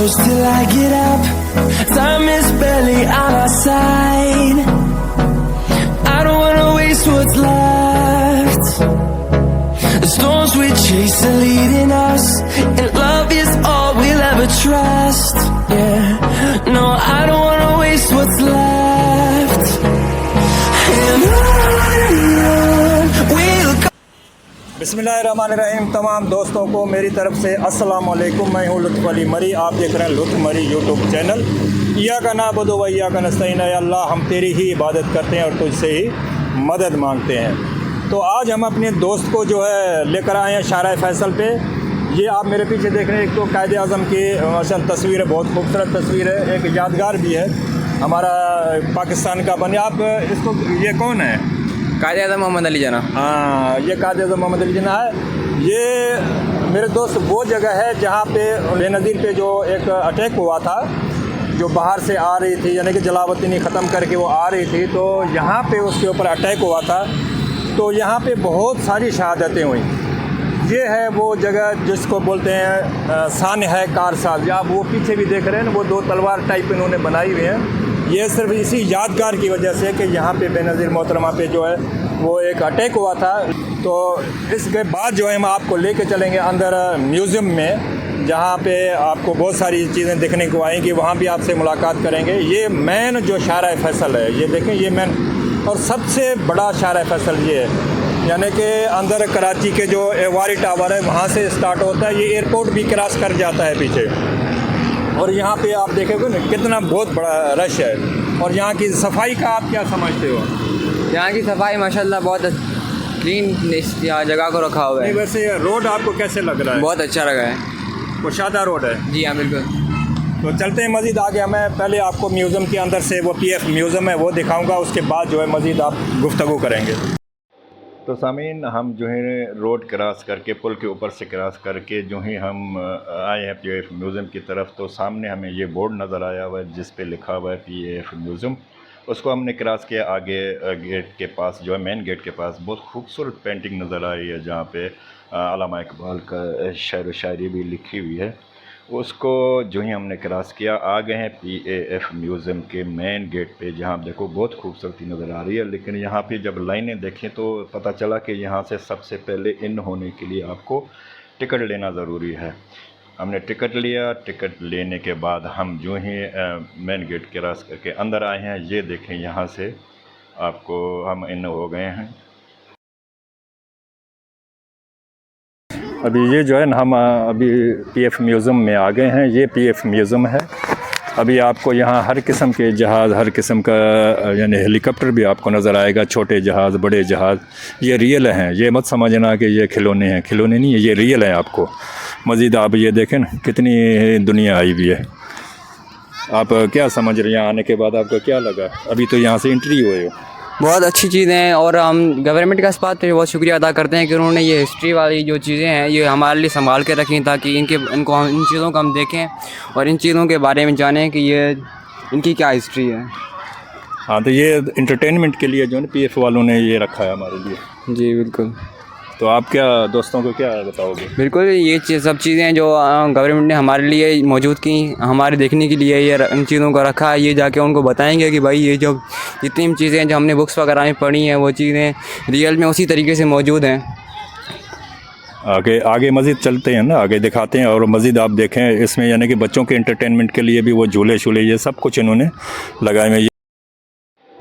close till I get up. Time is barely on our side. I don't wanna waste what's left. The storms we chase are leading us, and love is all we'll ever trust. Yeah, no, I don't wanna waste what's left. And on we'll go. बिस्मिल्लाहिर्रहमानिर्रहीम। तमाम दोस्तों को मेरी तरफ से अस्सलाम वालेकुम। मैं हूँ लुत्फ़ अली मरी। आप देख रहे हैं लुत्फ़ मरी यूट्यूब चैनल। इय्याका नअबुदु व इय्याका नस्तईन। या अल्लाह, हम तेरी ही इबादत करते हैं और तुझसे ही मदद मांगते हैं। तो आज हम अपने दोस्त को जो है लेकर आए हैं शाहराह फैसल पे। ये आप मेरे पीछे देख रहे हैं, एक तो कायदे आज़म की माशाअल्लाह तस्वीर है, बहुत खूबसूरत तस्वीर है, एक यादगार भी है हमारा पाकिस्तान का बने। आप इसको, ये कौन है? कायदे आज़म मोहम्मद अली जना। हाँ, ये कायदे आज़म मोहम्मद अली जना है। ये मेरे दोस्त वो जगह है जहाँ पे बेनज़ीर पे जो एक अटैक हुआ था, जो बाहर से आ रही थी, यानी कि जलावतनी ख़त्म करके वो आ रही थी, तो यहाँ पे उसके ऊपर अटैक हुआ था। तो यहाँ पे बहुत सारी शहादतें हुई। ये है वो जगह जिसको बोलते हैं सान है कारसाज। आप वो पीछे भी देख रहे हैं ना, वो दो तलवार टाइप इन्होंने बनाई हुई हैं। ये सिर्फ इसी यादगार की वजह से कि यहाँ पे बेनज़ीर मोहतरमा पे जो है वो एक अटैक हुआ था। तो इसके बाद जो है हम आपको लेके चलेंगे अंदर म्यूज़ियम में, जहाँ पे आपको बहुत सारी चीज़ें देखने को आएंगी। वहाँ भी आपसे मुलाकात करेंगे। ये मेन जो शाहराह फैसल है, ये देखें, ये मेन और सबसे बड़ा शाहराह फैसल ये है। यानी कि अंदर कराची के जो एवारी टावर है वहाँ से स्टार्ट होता है। ये एयरपोर्ट भी क्रॉस कर जाता है पीछे। और यहाँ पे आप देखेंगे ना कितना बहुत बड़ा रश है। और यहाँ की सफाई का आप क्या समझते हो? यहाँ की सफाई माशाल्लाह बहुत क्लीन यहाँ जगह को रखा हुआ है। नहीं, वैसे रोड आपको कैसे लग रहा है? बहुत अच्छा लगा है। कुशादा रोड है। जी हाँ, बिल्कुल। तो चलते हैं मज़ीद आगे। मैं पहले आपको म्यूज़ियम के अंदर से वो PF म्यूज़ियम है वो दिखाऊंगा, उसके बाद जो है मज़ीद आप गुफ्तगू करेंगे। तो सामीन, हम जो है रोड क्रॉस करके, पुल के ऊपर से क्रॉस करके जो ही हम आए हैं PF म्यूज़ियम की तरफ, तो सामने हमें ये बोर्ड नज़र आया हुआ है जिस पे लिखा हुआ है PF म्यूज़ियम। उसको हमने क्रॉस किया। आगे गेट के पास जो है, मेन गेट के पास बहुत खूबसूरत पेंटिंग नज़र आ रही है, जहाँ पे अल्लामा इकबाल का शेर व शायरी भी लिखी हुई है। उसको जो ही हमने क्रॉस किया, आ गए हैं PF म्यूज़ियम के मेन गेट पे, जहाँ देखो बहुत खूबसूरती नज़र आ रही है। लेकिन यहाँ पे जब लाइनें देखें तो पता चला कि यहाँ से सबसे पहले इन होने के लिए आपको टिकट लेना ज़रूरी है। हमने टिकट लिया। टिकट लेने के बाद हम जो ही मेन गेट क्रॉस करके अंदर आए हैं, ये देखें, यहाँ से आपको हम इन हो गए हैं। अभी ये जो है ना, हम अभी PF म्यूज़ियम में आ गए हैं। ये PF म्यूज़ियम है। अभी आपको यहाँ हर किस्म के जहाज़, हर किस्म का यानी हेलीकॉप्टर भी आपको नज़र आएगा, छोटे जहाज़, बड़े जहाज़। ये रियल हैं, ये मत समझना कि ये खिलौने हैं। खिलौने नहीं है, ये रियल है। आपको मज़ीद आप ये देखें ना, कितनी दुनिया आई हुई है। आप क्या समझ रहे हैं? यहाँ आने के बाद आपको क्या लगा? अभी तो यहाँ से एंट्री हुए हो। बहुत अच्छी चीज़ें हैं और हम गवर्नमेंट का इस बात पर बहुत शुक्रिया अदा करते हैं कि उन्होंने ये हिस्ट्री वाली जो चीज़ें हैं ये हमारे लिए संभाल के रखी, ताकि इन चीज़ों को हम देखें और इन चीज़ों के बारे में जानें कि ये इनकी क्या हिस्ट्री है। हाँ, तो ये एंटरटेनमेंट के लिए जो है PF वालों ने ये रखा है हमारे लिए। जी बिल्कुल। तो आप क्या दोस्तों को क्या बताओगे? बिल्कुल, ये सब चीज़ें जो गवर्नमेंट ने हमारे लिए मौजूद की, हमारे देखने के लिए ये इन चीज़ों को रखा है, ये जाके उनको बताएंगे कि भाई ये जो जितनी चीज़ें जो हमने बुक्स वगैरह में पढ़ी हैं वो चीज़ें रियल में उसी तरीके से मौजूद हैं। आगे मज़ीद चलते हैं ना, आगे दिखाते हैं। और मज़ीद आप देखें इसमें, यानी कि बच्चों के एंटरटेनमेंट के लिए भी वो झूले शूले ये सब कुछ इन्होंने लगाए हुए।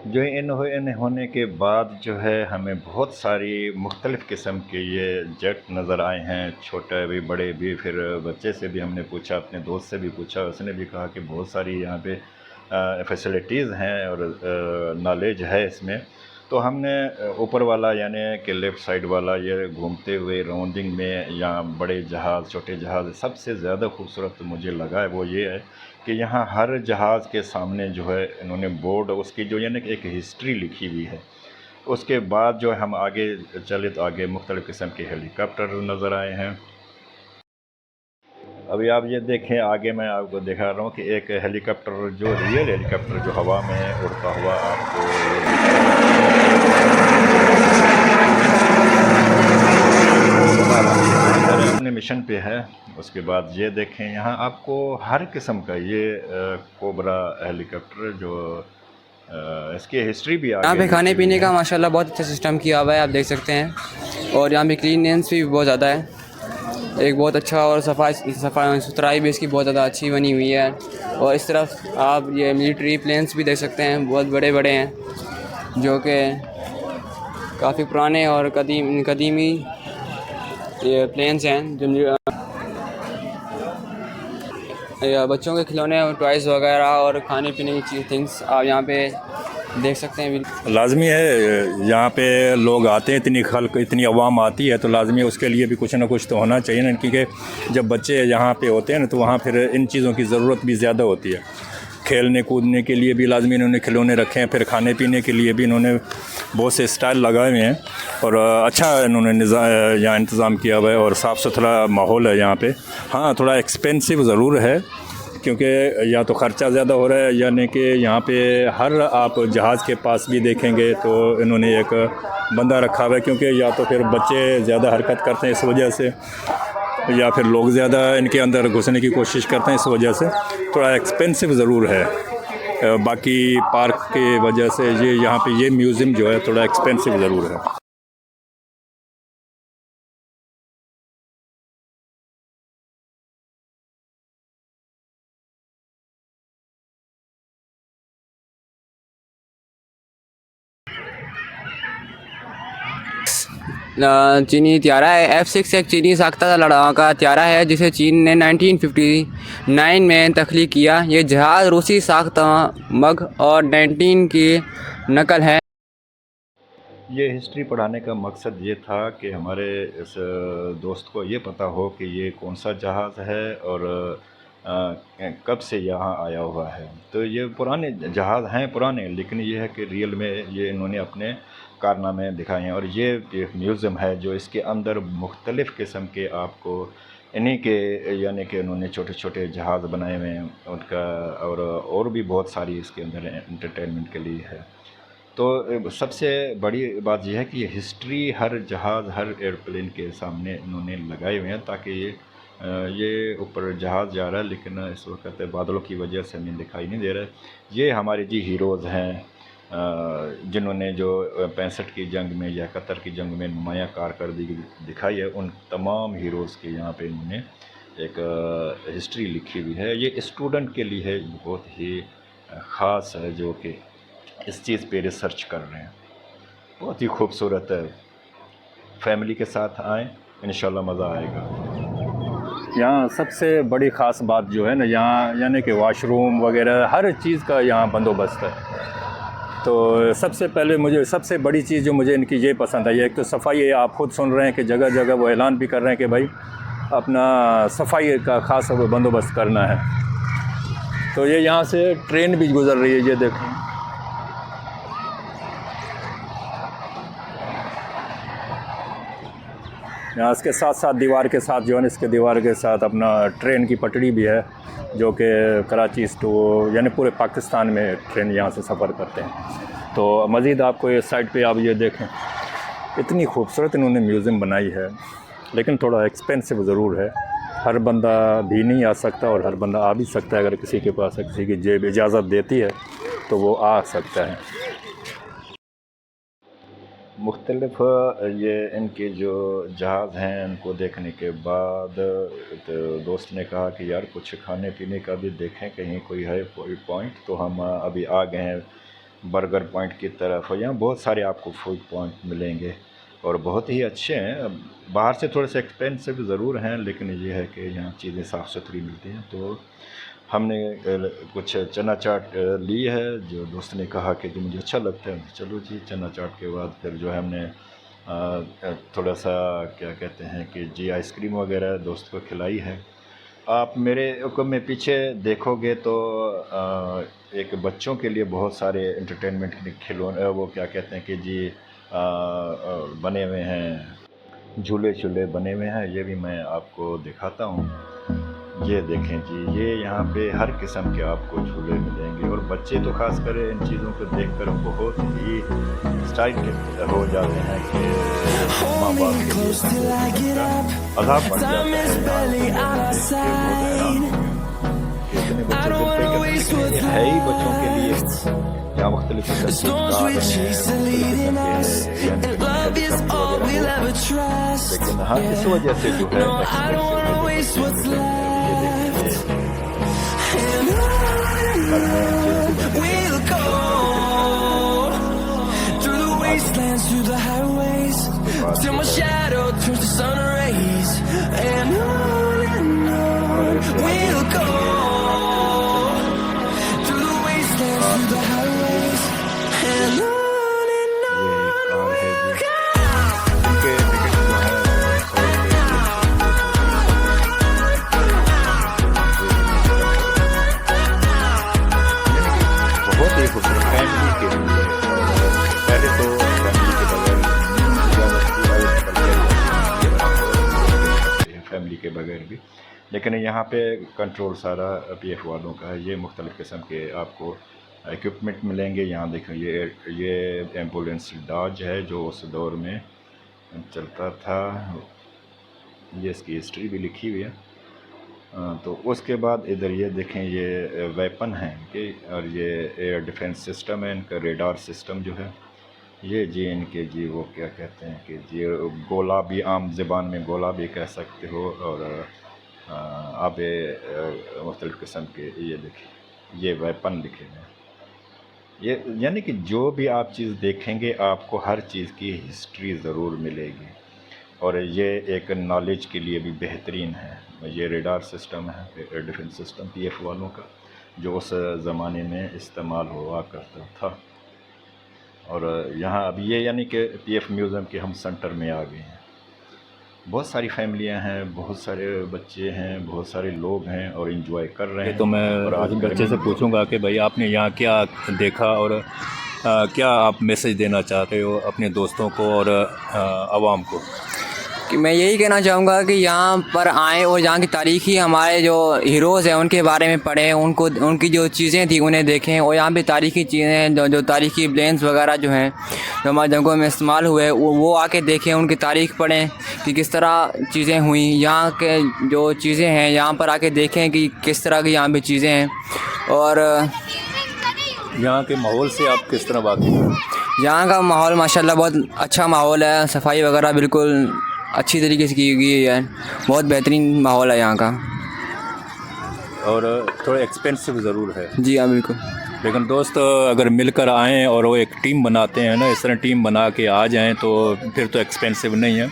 जो इन होने के बाद जो है हमें बहुत सारी मुख्तलिफ़ किस्म के ये जेट नज़र आए हैं, छोटे भी बड़े भी। फिर बच्चे से भी हमने पूछा, अपने दोस्त से भी पूछा, उसने भी कहा कि बहुत सारी यहाँ पे फैसिलिटीज़ हैं और नॉलेज है इसमें। तो हमने ऊपर वाला यानी कि लेफ़्ट साइड वाला ये घूमते हुए राउंडिंग में, यहाँ बड़े जहाज़, छोटे जहाज़, सबसे ज़्यादा खूबसूरत मुझे लगा है वो ये है कि यहाँ हर जहाज़ के सामने जो है इन्होंने बोर्ड, उसकी जो यानी कि एक हिस्ट्री लिखी हुई है। उसके बाद जो है हम आगे चले तो आगे मुख्तलिफ़ किस्म के हेलीकॉप्टर नज़र आए हैं। अभी आप ये देखें, आगे मैं आपको दिखा रहा हूँ कि एक हेलीकॉप्टर, जो रियल हेलीकॉप्टर जो हवा में उड़ता हुआ आपको इधर अपने मिशन पे है। उसके बाद ये देखें, यहाँ आपको हर किस्म का ये कोबरा हेलीकॉप्टर जो इसकी हिस्ट्री भी यहाँ पे खाने पीने का माशाल्लाह बहुत अच्छा सिस्टम किया हुआ है, आप देख सकते हैं। और यहाँ पे क्लीननेस भी बहुत ज़्यादा है, एक बहुत अच्छा, और सफाई सुथराई भी इसकी बहुत ज़्यादा अच्छी बनी हुई है। और इस तरफ आप ये मिलिट्री प्लेन्स भी देख सकते हैं, बहुत बड़े बड़े हैं, जो कि काफ़ी पुराने और कदीमी ये प्लेन्स हैं। जो बच्चों के खिलौने और टॉयज़ वगैरह और खाने पीने की थिंग्स आप यहाँ पे देख सकते हैं। लाजमी है, यहाँ पे लोग आते हैं, इतनी अवाम आती है, तो लाजमी है उसके लिए भी कुछ ना कुछ तो होना चाहिए ना, क्योंकि जब बच्चे यहाँ पे होते हैं ना तो वहाँ फिर इन चीज़ों की ज़रूरत भी ज़्यादा होती है। खेलने कूदने के लिए भी लाजमी इन्होंने खिलौने रखे हैं, फिर खाने पीने के लिए भी इन्होंने बहुत से स्टाइल लगाए हुए हैं, और अच्छा इन्होंने यहाँ इंतज़ाम किया हुआ है, और साफ़ सुथरा माहौल है यहाँ पे। हाँ, थोड़ा एक्सपेंसिव ज़रूर है, क्योंकि या तो ख़र्चा ज़्यादा हो रहा है, यानी कि यहाँ पे हर आप जहाज़ के पास भी देखेंगे तो इन्होंने एक बंदा रखा हुआ है, क्योंकि या तो फिर बच्चे ज़्यादा हरकत करते हैं इस वजह से, या फिर लोग ज़्यादा इनके अंदर घुसने की कोशिश करते हैं, इस वजह से थोड़ा एक्सपेंसिव ज़रूर है। बाकी पार्क के वजह से ये यहाँ पे ये म्यूज़ियम जो है थोड़ा एक्सपेंसिव ज़रूर है। चीनी त्यारा है। F6 एक चीनी साख्ता लड़ाका त्यारा है जिसे चीन ने 1959 में तख्लीक किया। ये जहाज़ रूसी साख्ता मग और 19 की नकल है। ये हिस्ट्री पढ़ाने का मकसद ये था कि हमारे इस दोस्त को ये पता हो कि ये कौन सा जहाज़ है और कब से यहाँ आया हुआ है। तो ये पुराने जहाज़ हैं, पुराने, लेकिन ये है कि रियल में ये इन्होंने अपने कारनामे दिखाए हैं। और ये एक म्यूज़ियम है जो इसके अंदर मुख्तलिफ़ किस्म के आपको इन्हीं के, यानी कि उन्होंने छोटे छोटे जहाज़ बनाए हुए हैं उनका, और भी बहुत सारी इसके अंदर एंटरटेनमेंट के लिए है। तो सबसे बड़ी बात यह है कि ये हिस्ट्री हर जहाज़, हर एयरप्लेन के सामने इन्होंने लगाए हुए हैं, ताकि ये ऊपर जहाज़ जा रहा है लेकिन इस वक्त बादलों की वजह से हमें दिखाई नहीं दे रहा है। ये हमारे जी हीरोज़ हैं जिन्होंने जो 65 की जंग में या कतर की जंग में नुमायाँ कारकर्दगी दिखाई है, उन तमाम हीरोज़ के यहाँ पे इन्होंने एक हिस्ट्री लिखी हुई है। ये स्टूडेंट के लिए बहुत ही ख़ास है जो कि इस चीज़ पे रिसर्च कर रहे हैं। बहुत ही खूबसूरत है, फैमिली के साथ आएँ, इंशाल्लाह मज़ा आएगा। यहाँ सबसे बड़ी ख़ास बात जो है ना, यहाँ यानी कि वाशरूम वगैरह हर चीज़ का यहाँ बंदोबस्त है। तो सबसे पहले मुझे सबसे बड़ी चीज़ जो मुझे इनकी ये पसंद आई है, एक तो सफाई है। आप खुद सुन रहे हैं कि जगह जगह वो ऐलान भी कर रहे हैं कि भाई अपना सफाई का ख़ास बंदोबस्त करना है। तो ये यहाँ से ट्रेन भी गुज़र रही है, ये देखें। यहाँ इसके साथ साथ दीवार के साथ जो है, इसके दीवार के साथ अपना ट्रेन की पटड़ी भी है, जो कि कराची टू यानी पूरे पाकिस्तान में ट्रेन यहाँ से सफ़र करते हैं। तो मज़ीद आपको इस साइड पे आप ये देखें, इतनी खूबसूरत इन्होंने म्यूज़ियम बनाई है, लेकिन थोड़ा एक्सपेंसिव ज़रूर है। हर बंदा भी नहीं आ सकता और हर बंदा आ भी सकता है, अगर किसी के पास किसी की जेब इजाज़त देती है तो वो आ सकता है। मुख्तलिफ़ ये इनके जो जहाज़ हैं उनको देखने के बाद तो दोस्त ने कहा कि यार कुछ खाने पीने का भी देखें, कहीं कोई है पॉइंट। तो हम अभी आ गए हैं बर्गर पॉइंट की तरफ। यहाँ बहुत सारे आपको फूड पॉइंट मिलेंगे और बहुत ही अच्छे हैं। बाहर से थोड़े से एक्सपेंसिव ज़रूर हैं, लेकिन ये है कि यहाँ चीज़ें साफ़ सुथरी मिलती हैं। तो हमने कुछ चना चाट ली है, जो दोस्त ने कहा कि जो मुझे अच्छा लगता है, चलो जी। चना चाट के बाद फिर जो है हमने थोड़ा सा क्या कहते हैं कि जी आइसक्रीम वगैरह दोस्त को खिलाई है। आप मेरे को में पीछे देखोगे तो एक बच्चों के लिए बहुत सारे एंटरटेनमेंट के खिलौने, वो क्या कहते हैं कि जी बने हुए हैं, झूले झूले बने हुए हैं। ये भी मैं आपको दिखाता हूँ। ये देखें जी, ये यहाँ पे हर किस्म के आपको झूले मिलेंगे और बच्चे तो खास कर इन चीज़ों को देखकर बहुत ही एक्साइटेड हो जाते हैं कि माँ बाप के लिए अज़ाब बन जाता है। इतने बच्चे मिलते हैं, है ही बच्चों के लिए यहाँ मुख्तलिफ लेकिन हाँ इस वजह से जो है We'll go through the wastelands, through the highways, till my shadow turns to sun rays. And on we'll go through the wastelands, through the highways, and on. Family के बगैर भी, लेकिन यहाँ पे कंट्रोल सारा पीएफ वालों का है। ये मुख्तलिफ़ किस्म के आपको इक्विपमेंट मिलेंगे। यहाँ देखें ये एम्बुलेंस डॉज है जो उस दौर में चलता था, ये इसकी हिस्ट्री भी लिखी हुई है। तो उसके बाद इधर ये देखें ये वेपन है कि और ये एयर डिफेंस सिस्टम है, इनका रेडार सिस्टम जो है ये जी इनके जी वो क्या कहते हैं कि जी गोला भी, आम ज़बान में गोला भी कह सकते हो, और आप मुख्तलिफ़ किस्म के ये देखें ये वेपन लिखे हैं। ये यानी कि जो भी आप चीज़ देखेंगे आपको हर चीज़ की हिस्ट्री ज़रूर मिलेगी, और ये एक नॉलेज के लिए भी बेहतरीन है। ये रेडार सिस्टम है, एयर डिफेंस सिस्टम पीएफ वालों का, जो उस ज़माने में इस्तेमाल हुआ करता था। और यहाँ अब ये यानी कि पीएफ म्यूज़ियम के हम सेंटर में आ गए हैं। बहुत सारी फैमिलियाँ हैं, बहुत सारे बच्चे हैं, बहुत सारे लोग हैं और इन्जॉय कर रहे हैं। तो मैं आज बच्चे से पूछूंगा कि भाई आपने यहाँ क्या देखा और क्या आप मैसेज देना चाहते हो अपने दोस्तों को और आवाम को। कि मैं यही कहना चाहूँगा कि यहाँ पर आएँ और यहाँ की तारीख़ी हमारे जो हीरोज़ हैं उनके बारे में पढ़ें, उनको उनकी जो चीज़ें थी उन्हें देखें, और यहाँ पे तारीख़ी चीज़ें जो तारीख़ी प्लेन्स वगैरह जो हैं जो हमारे जंगों में इस्तेमाल हुए वो आके देखें, उनकी तारीख़ पढ़ें कि किस तरह चीज़ें हुई। यहाँ के जो चीज़ें हैं यहाँ पर आके देखें कि किस तरह की यहाँ पर चीज़ें हैं, और यहाँ के माहौल से आप किस तरह वाकिफ़ हैं। यहाँ का माहौल माशाल्लाह बहुत अच्छा माहौल है, सफाई वगैरह बिल्कुल अच्छी तरीके से की हुई है, बहुत बेहतरीन माहौल है यहाँ का, और थोड़ा एक्सपेंसिव ज़रूर है। जी हाँ बिल्कुल। लेकिन दोस्त अगर मिलकर आएँ और वो एक टीम बनाते हैं ना, इस तरह टीम बना के आ जाएं तो फिर तो एक्सपेंसिव नहीं है।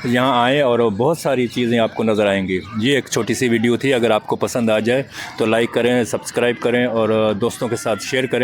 यहाँ आएँ और बहुत सारी चीज़ें आपको नज़र आएंगी। ये एक छोटी सी वीडियो थी, अगर आपको पसंद आ जाए तो लाइक करें, सब्सक्राइब करें और दोस्तों के साथ शेयर करें।